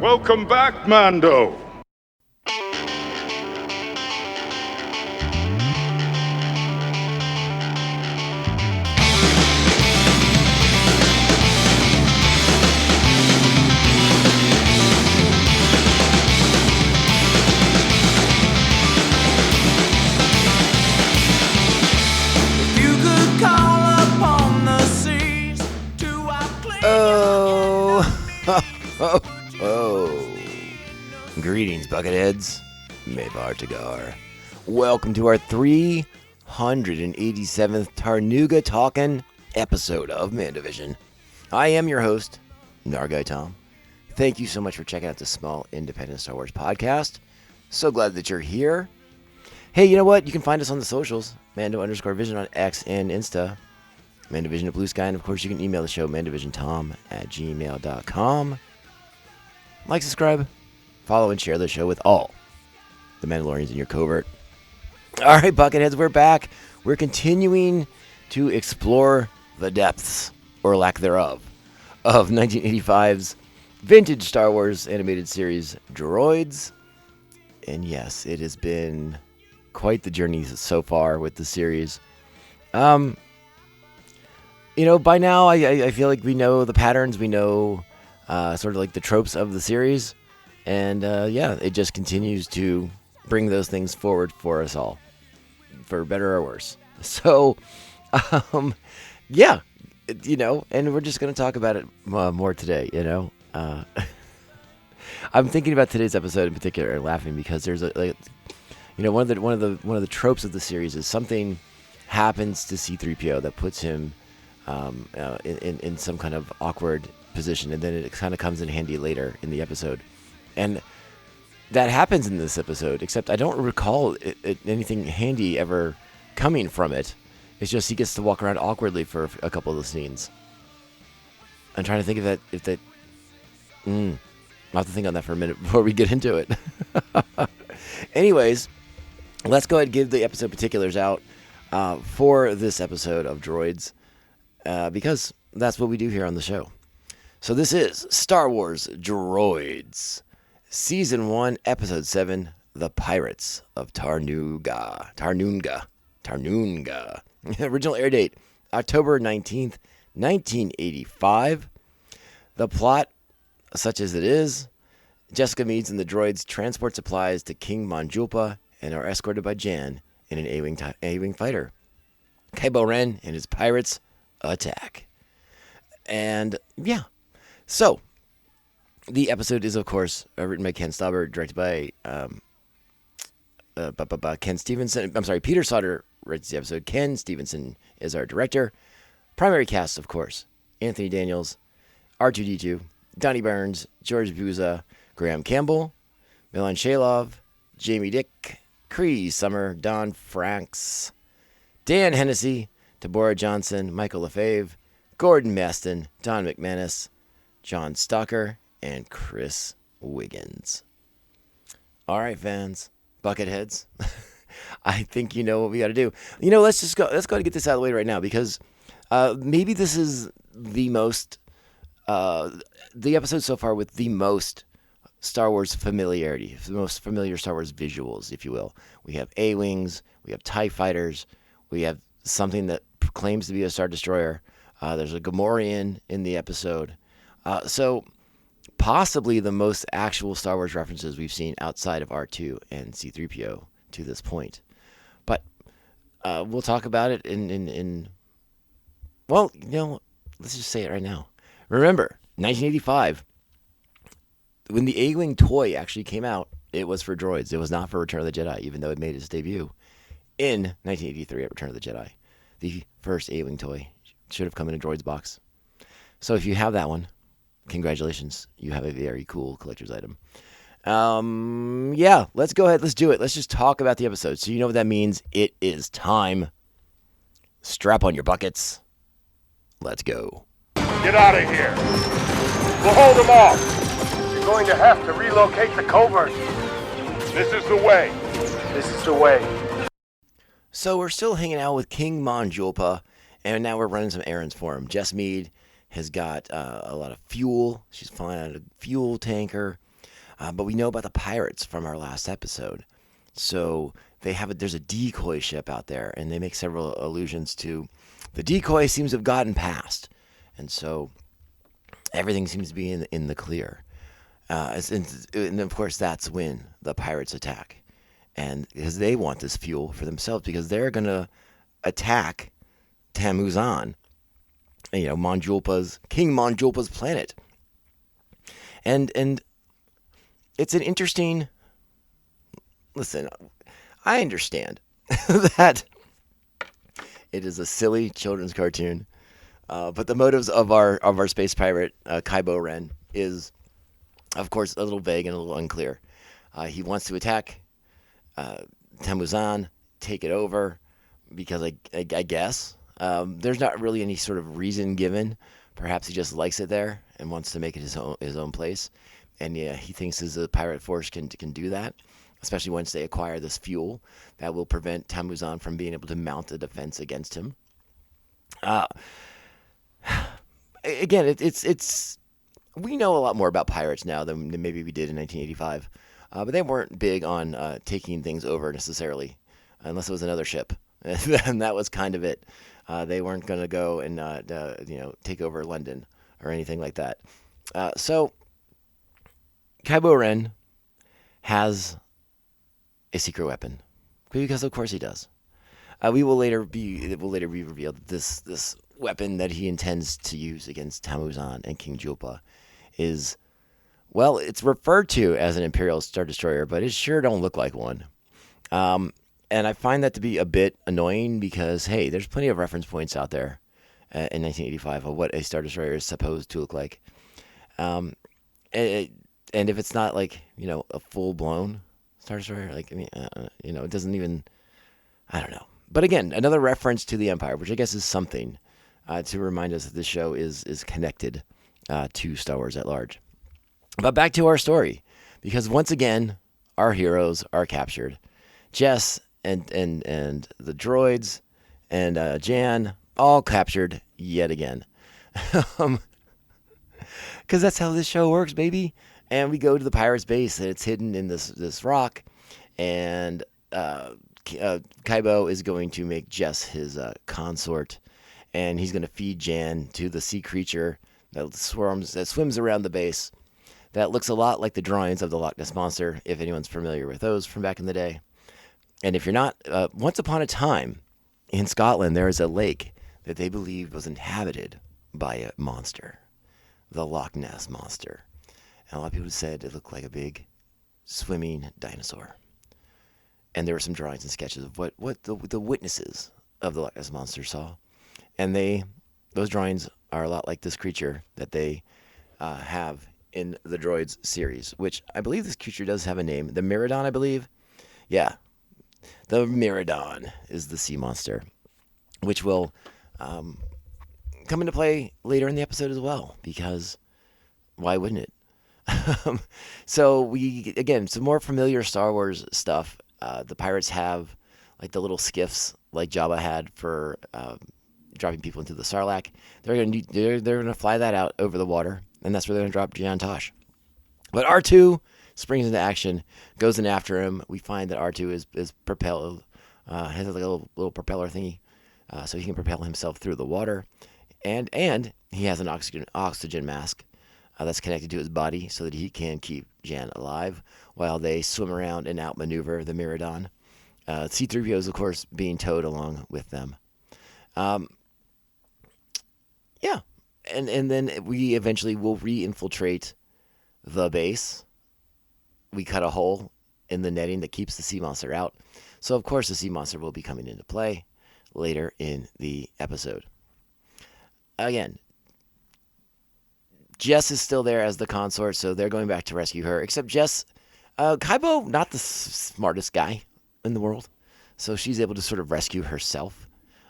Welcome back, Mando. Greetings, Bucketheads. Mevar Tagar. Welcome to our 387th Tarnoonga Talkin' episode of MandoVision. I am your host, Nargai Tom. Thank you so much for checking out this small independent Star Wars podcast. So glad that you're here. Hey, you know what? You can find us on the socials, Mando_Vision on X and Insta, MandoVision at Blue Sky, and of course you can email the show, mandovisiontom@gmail.com. Like, subscribe, follow, and share the show with all the Mandalorians in your covert. All right, Bucketheads, we're back. We're continuing to explore the depths, or lack thereof, of 1985's vintage Star Wars animated series, Droids. And yes, it has been quite the journey so far with the series. You know, by now, I feel like we know the patterns, we know sort of like the tropes of the series. And yeah, it just continues to bring those things forward for us all, for better or worse. So, yeah, you know, and we're just going to talk about it more today, you know. I'm thinking about today's episode in particular and laughing because there's you know, one of the tropes of the series is something happens to C-3PO that puts him in some kind of awkward position, and then it kind of comes in handy later in the episode. And that happens in this episode, except I don't recall anything handy ever coming from it. It's just he gets to walk around awkwardly for a couple of the scenes. I'm trying to think of that. I'll have to think on that for a minute before we get into it. Anyways, let's go ahead and give the episode particulars out for this episode of Droids, because that's what we do here on the show. So this is Star Wars Droids, Season 1, Episode 7, The Pirates of Tarnoonga. Original air date, October 19th, 1985. The plot, such as it is, Jessica Meads and the droids transport supplies to King Manjulpa and are escorted by Jan in an A-Wing fighter. Kybo Ren and his pirates attack. And yeah, so the episode is, of course, written by Ken Stauber, directed by Ken Stevenson. I'm sorry, Peter Sauter writes the episode. Ken Stevenson is our director. Primary cast, of course, Anthony Daniels, R2-D2, Donnie Burns, George Buza, Graham Campbell, Milan Shalov, Jamie Dick, Cree Summer, Don Franks, Dan Hennessy, Deborah Johnson, Michael LaFave, Gordon Maston, Don McManus, John Stalker, and Chris Wiggins. All right, fans, Bucketheads. I think you know what we got to do. You know, let's go and get this out of the way right now, because maybe this is the most, the episode so far with the most Star Wars familiarity, the most familiar Star Wars visuals, if you will. We have A-Wings, we have TIE Fighters, we have something that claims to be a Star Destroyer. There's a Gamorrean in the episode. So possibly the most actual Star Wars references we've seen outside of R2 and C-3PO to this point. But we'll talk about it in well, you know, let's just say it right now. Remember, 1985, when the A-Wing toy actually came out, it was for Droids. It was not for Return of the Jedi, even though it made its debut in 1983 at Return of the Jedi. The first A-Wing toy should have come in a Droids box. So if you have that one, congratulations. You have a very cool collector's item. Yeah, let's go ahead. Let's do it. Let's just talk about the episode. So you know what that means. It is time. Strap on your buckets. Let's go. Get out of here. We'll hold them off. You're going to have to relocate the covert. This is the way. This is the way. So we're still hanging out with King Manjulpa, and now we're running some errands for him. Jess Mead has got a lot of fuel. She's flying out a fuel tanker. But we know about the pirates from our last episode. So there's a decoy ship out there, and they make several allusions to the decoy seems to have gotten past. And so everything seems to be in the clear. And of course, that's when the pirates attack. And because they want this fuel for themselves, because they're going to attack Tamuzan, King Manjulpa's planet. And it's an interesting... Listen, I understand that it is a silly children's cartoon, but the motives of our space pirate, Kybo Ren, is, of course, a little vague and a little unclear. He wants to attack Tamuzan, take it over, because I guess there's not really any sort of reason given. Perhaps he just likes it there and wants to make it his own place. And yeah, he thinks his pirate force can do that, especially once they acquire this fuel that will prevent Tamuzan from being able to mount a defense against him. Again, it's we know a lot more about pirates now than maybe we did in 1985, but they weren't big on taking things over necessarily, unless it was another ship, and that was kind of it. They weren't going to go and take over London or anything like that. So Kybo Ren has a secret weapon, because of course he does. It will later be revealed that this weapon that he intends to use against Tamuzan and King Julpa is, well, it's referred to as an Imperial Star Destroyer, but it sure don't look like one. And I find that to be a bit annoying because, hey, there's plenty of reference points out there in 1985 of what a Star Destroyer is supposed to look like. And if it's not like, a full-blown Star Destroyer, it doesn't even, I don't know. But again, another reference to the Empire, which I guess is something to remind us that this show is connected to Star Wars at large. But back to our story, because once again, our heroes are captured. Jess and the droids and Jan all captured yet again. Because that's how this show works, baby. And we go to the pirates' base, and it's hidden in this rock. And Kybo is going to make Jess his consort, and he's going to feed Jan to the sea creature that swims around the base. That looks a lot like the drawings of the Loch Ness Monster, if anyone's familiar with those from back in the day. And if you're not, once upon a time in Scotland, there is a lake that they believed was inhabited by a monster, the Loch Ness Monster. And a lot of people said it looked like a big swimming dinosaur. And there were some drawings and sketches of what the witnesses of the Loch Ness Monster saw. And those drawings are a lot like this creature that they have in the Droids series, which I believe this creature does have a name. The Miradon, I believe. Yeah. The Miradon is the sea monster, which will come into play later in the episode as well, because why wouldn't it? So some more familiar Star Wars stuff. The pirates have like the little skiffs like Jabba had for dropping people into the Sarlacc. They're gonna fly that out over the water, and that's where they're gonna drop Jian Tosh. But R2 springs into action, goes in after him. We find that R2 is propelled, has like a little propeller thingy, so he can propel himself through the water, and he has an oxygen mask that's connected to his body so that he can keep Jan alive while they swim around and outmaneuver the Miradon. C-3PO is, of course, being towed along with them. Yeah, and then we eventually will re-infiltrate the base. We cut a hole in the netting that keeps the sea monster out. So, of course, the sea monster will be coming into play later in the episode. Again, Jess is still there as the consort, so they're going back to rescue her. Except Jess, Kybo, not the smartest guy in the world, so she's able to sort of rescue herself,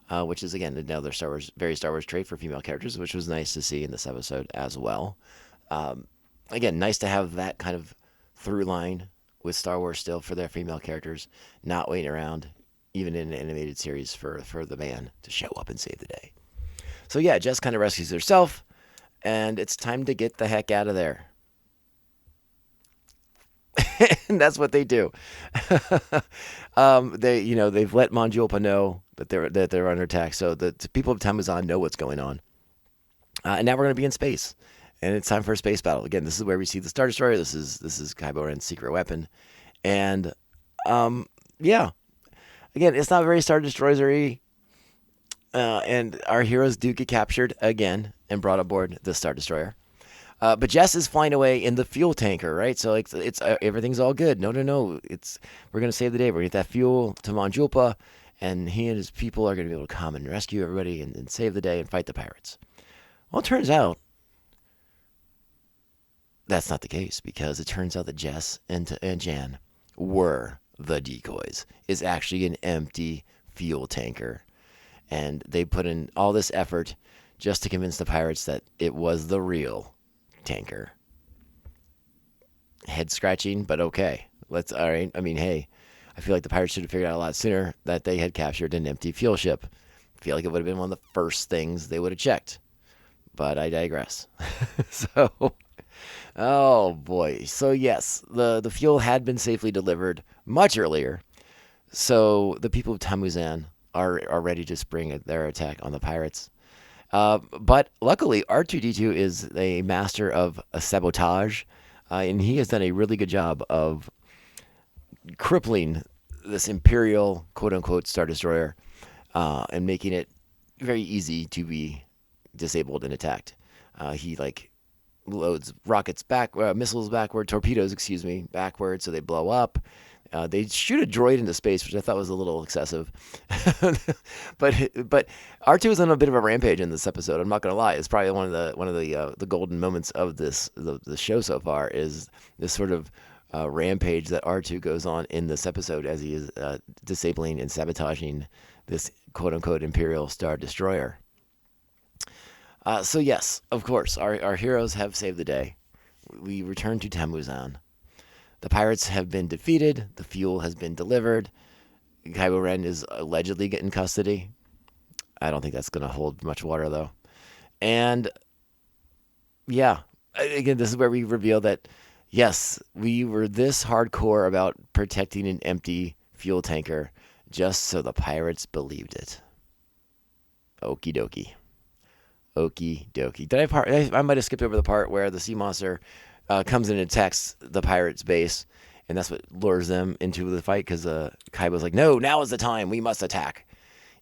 which is, again, another very Star Wars trait for female characters, which was nice to see in this episode as well. Again, nice to have that kind of through line with Star Wars still for their female characters, not waiting around, even in an animated series, for the man to show up and save the day. So yeah, Jess kind of rescues herself, and it's time to get the heck out of there. And that's what they do. They've let Manjulpa know that they're under attack, so the people of Tamuzan know what's going on. And now we're going to be in space, and it's time for a space battle. Again, this is where we see the Star Destroyer. This is Kybo Ren's secret weapon, and yeah, again, it's not very Star Destroyer-y. And our heroes do get captured again and brought aboard the Star Destroyer. But Jess is flying away in the fuel tanker, right? So it's everything's all good. No. We're gonna save the day. We're gonna get that fuel to Manjulpa, and he and his people are gonna be able to come and rescue everybody and save the day and fight the pirates. Well, it turns out that's not the case, because it turns out that Jess and Jan were the decoys. It's actually an empty fuel tanker, and they put in all this effort just to convince the pirates that it was the real tanker. Head scratching, but okay. All right. I mean, hey, I feel like the pirates should have figured out a lot sooner that they had captured an empty fuel ship. I feel like it would have been one of the first things they would have checked. But I digress. So, oh boy. So yes, the fuel had been safely delivered much earlier. So the people of Tamuzan are ready to spring their attack on the pirates. But luckily, R2-D2 is a master of sabotage, and he has done a really good job of crippling this Imperial quote-unquote Star Destroyer, and making it very easy to be disabled and attacked. He loads rockets missiles backward, torpedoes, backward, so they blow up. They shoot a droid into space, which I thought was a little excessive. but R2 is on a bit of a rampage in this episode. I'm not gonna lie; it's probably one of the golden moments of the show so far. Is this sort of rampage that R2 goes on in this episode as he is disabling and sabotaging this quote unquote Imperial Star Destroyer. So yes, of course, our heroes have saved the day. We return to Tamuzan. The pirates have been defeated. The fuel has been delivered. Kybo Ren is allegedly getting custody. I don't think that's going to hold much water, though. And yeah, again, this is where we reveal that, yes, we were this hardcore about protecting an empty fuel tanker just so the pirates believed it. Okie dokie. Okie dokie. I might have skipped over the part where the sea monster comes in and attacks the pirates' base, and that's what lures them into the fight, because Kybo's like, no, now is the time, we must attack,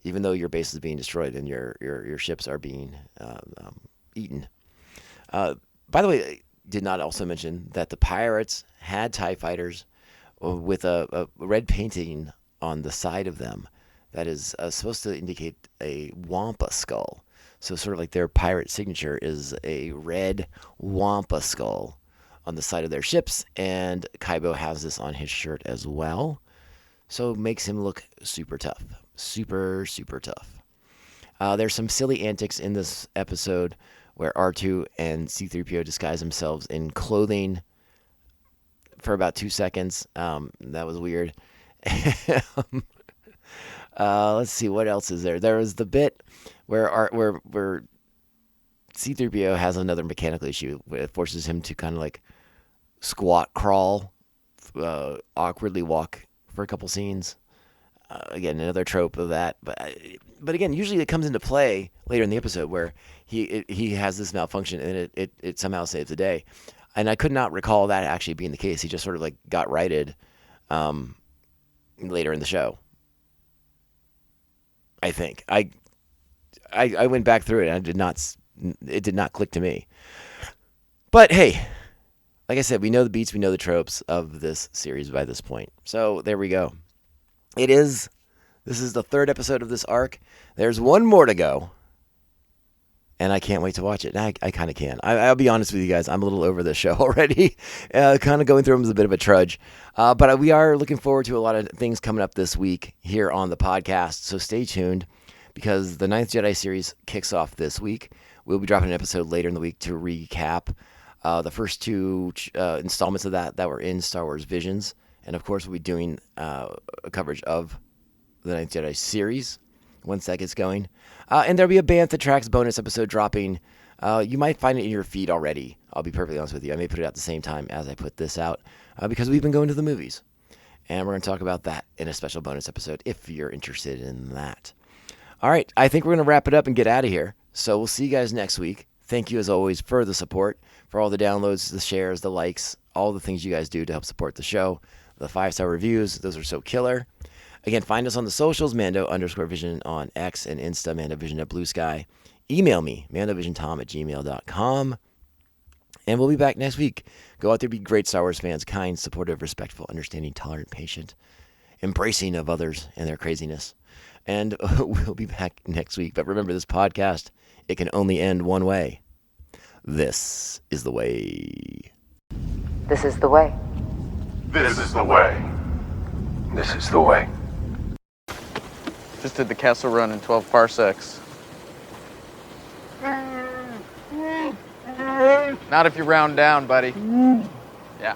even though your base is being destroyed and your ships are being eaten. By the way, I did not also mention that the pirates had TIE fighters with a red painting on the side of them that is supposed to indicate a Wampa skull. So sort of like their pirate signature is a red Wampa skull on the side of their ships, and Kybo has this on his shirt as well. So it makes him look super tough. Super, super tough. There's some silly antics in this episode where R2 and C-3PO disguise themselves in clothing for about 2 seconds. That was weird. Let's see, what else is there? There was the bit where C-3PO has another mechanical issue. It forces him to kind of like squat crawl, awkwardly walk for a couple scenes. Again, another trope of that. But again, usually it comes into play later in the episode where he has this malfunction and it somehow saves the day. And I could not recall that actually being the case. He just sort of like got righted later in the show. I think I went back through it and it did not click to me. But hey, like I said, we know the beats, we know the tropes of this series by this point. So there we go. This is the third episode of this arc. There's one more to go. And I can't wait to watch it. I kind of can. I'll be honest with you guys. I'm a little over this show already. Kind of going through them is a bit of a trudge. But we are looking forward to a lot of things coming up this week here on the podcast. So stay tuned, because the Ninth Jedi series kicks off this week. We'll be dropping an episode later in the week to recap the first two installments of that were in Star Wars Visions. And of course, we'll be doing a coverage of the Ninth Jedi series once that gets going. And there'll be a Bantha Tracks bonus episode dropping You might find it in your feed already. I'll be perfectly honest with you. I may put it out at the same time as I put this out because we've been going to the movies. And we're going to talk about that in a special bonus episode if you're interested in that. All right, I think we're going to wrap it up and get out of here. So we'll see you guys next week. Thank you, as always, for the support, for all the downloads, the shares, the likes, all the things you guys do to help support the show. The 5-star reviews, those are so killer. Again, find us on the socials, Mando_Vision on X and Insta, MandoVision at Blue Sky. Email me, MandoVisionTom@gmail.com. And we'll be back next week. Go out there, be great Star Wars fans, kind, supportive, respectful, understanding, tolerant, patient, embracing of others and their craziness. And we'll be back next week. But remember, this podcast, it can only end one way. This is the way. This is the way. This is the way. This is the way. Just did the castle run in 12 parsecs. Not if you round down, buddy. Yeah.